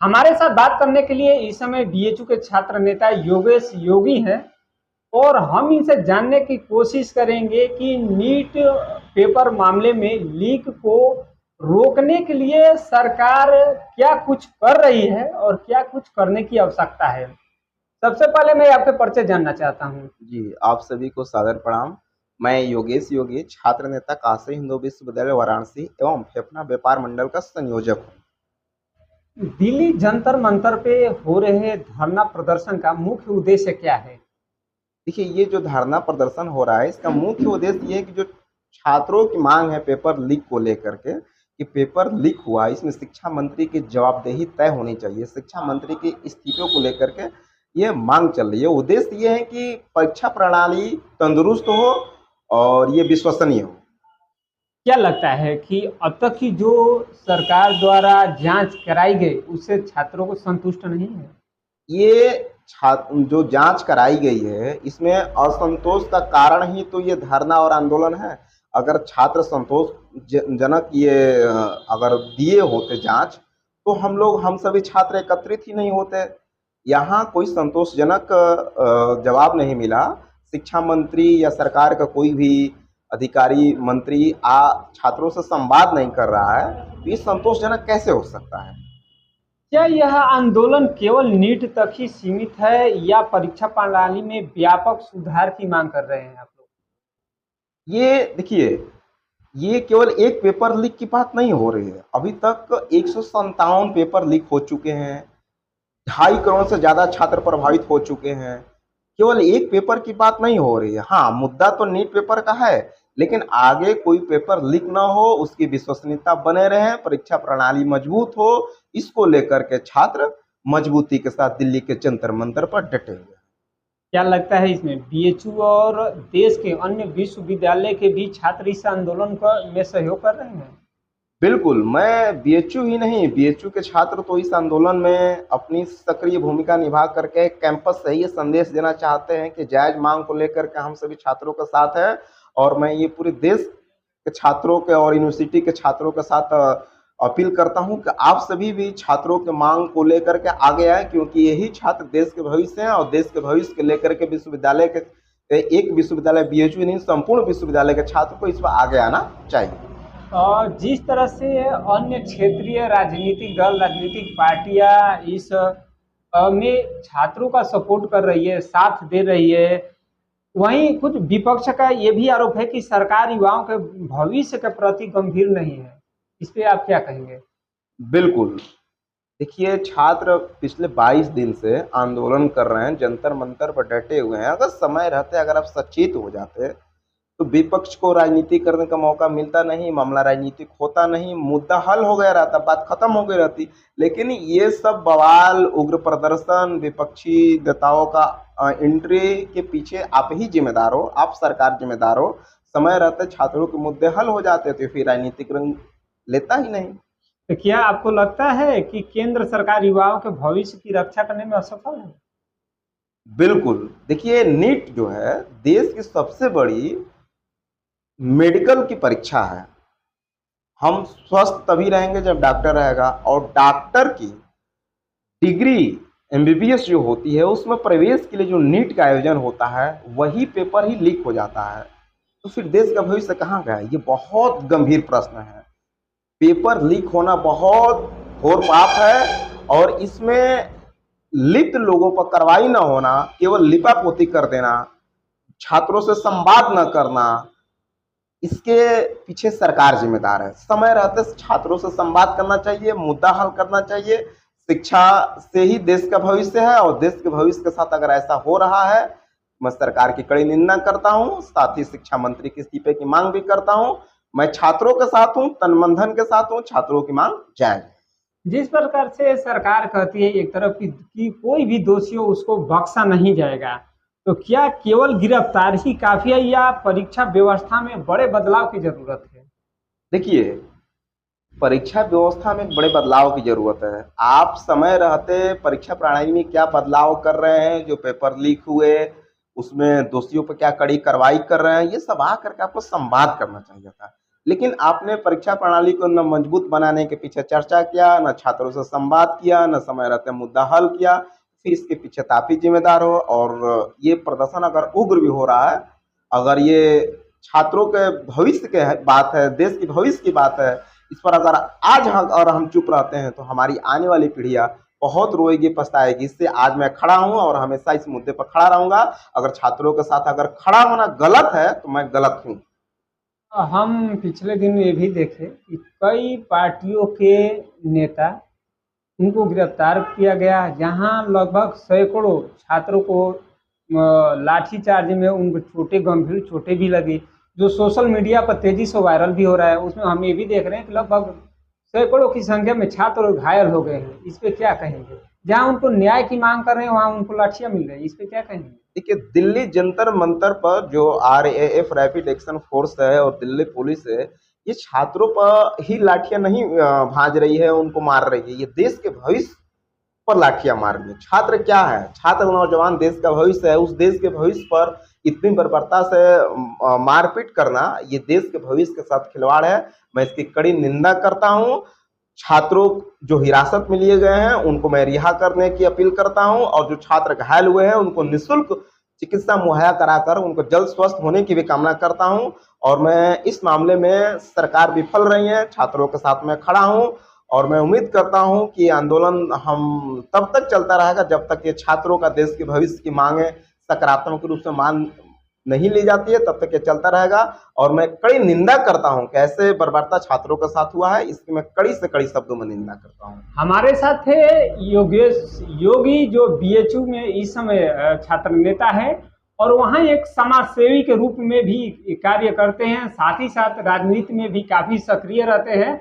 हमारे साथ बात करने के लिए इस समय बीएचयू के छात्र नेता योगेश योगी हैं और हम इनसे जानने की कोशिश करेंगे कि नीट पेपर मामले में लीक को रोकने के लिए सरकार क्या कुछ कर रही है और क्या कुछ करने की आवश्यकता है। सबसे पहले मैं आपके परिचय जानना चाहता हूँ। जी, आप सभी को सादर प्रणाम। मैं योगेश योगी, छात्र नेता काशी हिंदू विश्वविद्यालय वाराणसी एवं फेफना व्यापार मंडल का संयोजक हूँ। दिल्ली जंतर मंतर पे हो रहे धरना प्रदर्शन का मुख्य उद्देश्य क्या है? देखिए, ये जो धरना प्रदर्शन हो रहा है, इसका मुख्य उद्देश्य ये है कि जो छात्रों की मांग है पेपर लीक को लेकर के, कि पेपर लीक हुआ, इसमें शिक्षा मंत्री की जवाबदेही तय होनी चाहिए। शिक्षा मंत्री के इस्तीफे को लेकर के ये मांग चल रही है। उद्देश्य ये है कि परीक्षा प्रणाली तंदुरुस्त हो और ये विश्वसनीय हो। क्या लगता है कि अब तक की जो सरकार द्वारा जांच कराई गई उससे छात्रों को संतुष्ट नहीं है? ये छात्र जो जांच कराई गई है, इसमें असंतोष का कारण ही तो ये धरना और आंदोलन है। अगर छात्र संतोष जनक ये अगर दिए होते जांच, तो हम सभी छात्र एकत्रित ही नहीं होते। यहाँ कोई संतोषजनक जवाब नहीं मिला। शिक्षा मंत्री या सरकार का कोई भी अधिकारी मंत्री छात्रों से संवाद नहीं कर रहा है, तो ये संतोषजनक कैसे हो सकता है? क्या यह आंदोलन केवल नीट तक ही सीमित है या परीक्षा प्रणाली में व्यापक सुधार की मांग कर रहे हैं आप लोग? ये देखिए, ये केवल एक पेपर लीक की बात नहीं हो रही है। अभी तक 157 पेपर लीक हो चुके हैं। 2.5 करोड़ से ज़्यादा छात्र प्रभावित हो चुके हैं। केवल एक पेपर की बात नहीं हो रही है। हाँ, मुद्दा तो नीट पेपर का है, लेकिन आगे कोई पेपर लीक ना हो, उसकी विश्वसनीयता बने रहे, परीक्षा प्रणाली मजबूत हो, इसको लेकर के छात्र मजबूती के साथ दिल्ली के जंतर मंतर पर डटे हुए हैं। क्या लगता है इसमें बीएचयू और देश के अन्य विश्वविद्यालय के भी छात्र इस आंदोलन में सहयोग कर रहे हैं? बिल्कुल, मैं बीएचयू ही नहीं, बीएचयू के छात्र तो इस आंदोलन में अपनी सक्रिय भूमिका निभा करके कैंपस से ये संदेश देना चाहते हैं कि जायज़ मांग को लेकर के हम सभी छात्रों के साथ हैं। और मैं ये पूरे देश के छात्रों के और यूनिवर्सिटी के छात्रों के साथ अपील करता हूँ कि आप सभी भी छात्रों के मांग को लेकर के आगे आएँ, क्योंकि यही छात्र देश के भविष्य हैं और देश के भविष्य को लेकर के विश्वविद्यालय के एक विश्वविद्यालय बीएचयू नहीं, संपूर्ण विश्वविद्यालय के छात्र को इस पर आगे आना चाहिए। और जिस तरह से अन्य क्षेत्रीय राजनीतिक दल, राजनीतिक पार्टियां इस में छात्रों का सपोर्ट कर रही है, साथ दे रही है, वहीं कुछ विपक्ष का ये भी आरोप है कि सरकार युवाओं के भविष्य के प्रति गंभीर नहीं है। इस पे आप क्या कहेंगे? बिल्कुल। देखिए, छात्र पिछले 22 दिन से आंदोलन कर रहे हैं, जंतर मंतर पर डटे हुए हैं। अगर समय रहते अगर आप सचेत हो जाते, तो विपक्ष को राजनीति करने का मौका मिलता नहीं, मामला राजनीतिक होता नहीं, मुद्दा हल हो गया रहता, बात खत्म हो गई रहती। लेकिन ये सब बवाल, उग्र प्रदर्शन, विपक्षी नेताओं का एंट्री के पीछे आप ही जिम्मेदार हो, आप सरकार जिम्मेदार हो। समय रहते छात्रों के मुद्दे हल हो जाते, तो फिर राजनीतिक रंग लेता ही नहीं। तो क्या आपको लगता है कि केंद्र सरकार युवाओं के भविष्य की रक्षा करने में असफल है? बिल्कुल। देखिए, नीट जो है देश की सबसे बड़ी मेडिकल की परीक्षा है। हम स्वस्थ तभी रहेंगे जब डॉक्टर रहेगा, और डॉक्टर की डिग्री एमबीबीएस जो होती है, उसमें प्रवेश के लिए जो नीट का आयोजन होता है, वही पेपर ही लीक हो जाता है, तो फिर देश का भविष्य कहाँ गया? ये बहुत गंभीर प्रश्न है। पेपर लीक होना बहुत घोर पाप है, और इसमें लिप्त लोगों पर कार्रवाई न होना, केवल लिपापोती कर देना, छात्रों से संवाद न करना, इसके पीछे सरकार जिम्मेदार है। समय रहते छात्रों से संवाद करना चाहिए, मुद्दा हल करना चाहिए। शिक्षा से ही देश का भविष्य है, और देश के भविष्य के साथ अगर ऐसा हो रहा है, मैं सरकार की कड़ी निंदा करता हूं, साथ ही शिक्षा मंत्री के इस्तीफे की मांग भी करता हूं। मैं छात्रों के साथ हूं, तन मन धन के साथ हूं, छात्रों की मांग जायज है। जिस प्रकार से सरकार कहती है एक तरफ कि कोई भी दोषी हो उसको बख्शा नहीं जाएगा, तो क्या केवल गिरफ्तार ही काफी है या परीक्षा व्यवस्था में बड़े बदलाव की जरूरत है? देखिए, परीक्षा व्यवस्था में बड़े बदलाव की जरूरत है। आप समय रहते परीक्षा प्रणाली में क्या बदलाव कर रहे हैं, जो पेपर लीक हुए उसमें दोषियों पर क्या कड़ी कार्रवाई कर रहे हैं, ये सब आकर के आपको संवाद करना चाहिए था। लेकिन आपने परीक्षा प्रणाली को न मजबूत बनाने के पीछे चर्चा किया, न छात्रों से संवाद किया, न समय रहते मुद्दा हल किया, फिर इसके पीछे तो आप ही जिम्मेदार हो। और ये प्रदर्शन अगर उग्र भी हो रहा है, अगर ये छात्रों के भविष्य के बात है, देश की भविष्य की बात है, इस पर अगर आज अगर हम चुप रहते हैं तो हमारी आने वाली पीढ़ियां बहुत रोएगी, पछताएगी। इससे आज मैं खड़ा हूं और हमेशा इस मुद्दे पर खड़ा रहूंगा। अगर छात्रों के साथ अगर खड़ा होना गलत है तो मैं गलत हूं। हम पिछले दिन ये भी देखे कि कई पार्टियों के नेता उनको गिरफ्तार किया गया, जहां लगभग सैकड़ों छात्रों को लाठीचार्ज में उनको चोटें, गंभीर चोटें भी लगी, जो सोशल मीडिया पर तेजी से वायरल भी हो रहा है। उसमें हम ये भी देख रहे हैं कि लगभग सैकड़ों की संख्या में छात्र घायल हो गए हैं। इस पे क्या कहेंगे? जहां उनको न्याय की मांग कर रहे हैं वहां उनको लाठियां मिल रही है, इस पे क्या कहेंगे? देखिए, दिल्ली जंतर मंतर पर जो RAF रैपिड एक्शन फोर्स है और दिल्ली पुलिस है, ये छात्रों पर ही लाठियां नहीं भाज रही है, उनको मार रही है, ये देश के भविष्य पर लाठियां मार रही है। छात्र क्या है? छात्र नौजवान देश का भविष्य है। उस देश के भविष्य पर इतनी बर्बरता से मारपीट करना, ये देश के भविष्य के साथ खिलवाड़ है। मैं इसकी कड़ी निंदा करता हूं। छात्रों जो हिरासत में लिए गए हैं उनको मैं रिहा करने की अपील करता हूं, और जो छात्र घायल हुए हैं उनको निःशुल्क चिकित्सा मुहैया कराकर उनको जल्द स्वस्थ होने की भी कामना करता हूं। और मैं इस मामले में सरकार विफल रही है, छात्रों के साथ में खड़ा हूं, और मैं उम्मीद करता हूं कि आंदोलन हम तब तक चलता रहेगा जब तक ये छात्रों का, देश के भविष्य की मांगे सकारात्मक रूप से मान नहीं ली जाती है, तब तक ये चलता रहेगा। और मैं कड़ी निंदा करता हूं कि ऐसे बर्बरता छात्रों के साथ हुआ है, इसकी मैं कड़ी से कड़ी शब्दों में निंदा करता हूं। हमारे साथ थे योगेश योगी, जो BHU में इस समय छात्र नेता है और वहाँ एक समाज सेवी के रूप में भी कार्य करते हैं, साथ ही साथ राजनीति में भी काफी सक्रिय रहते हैं।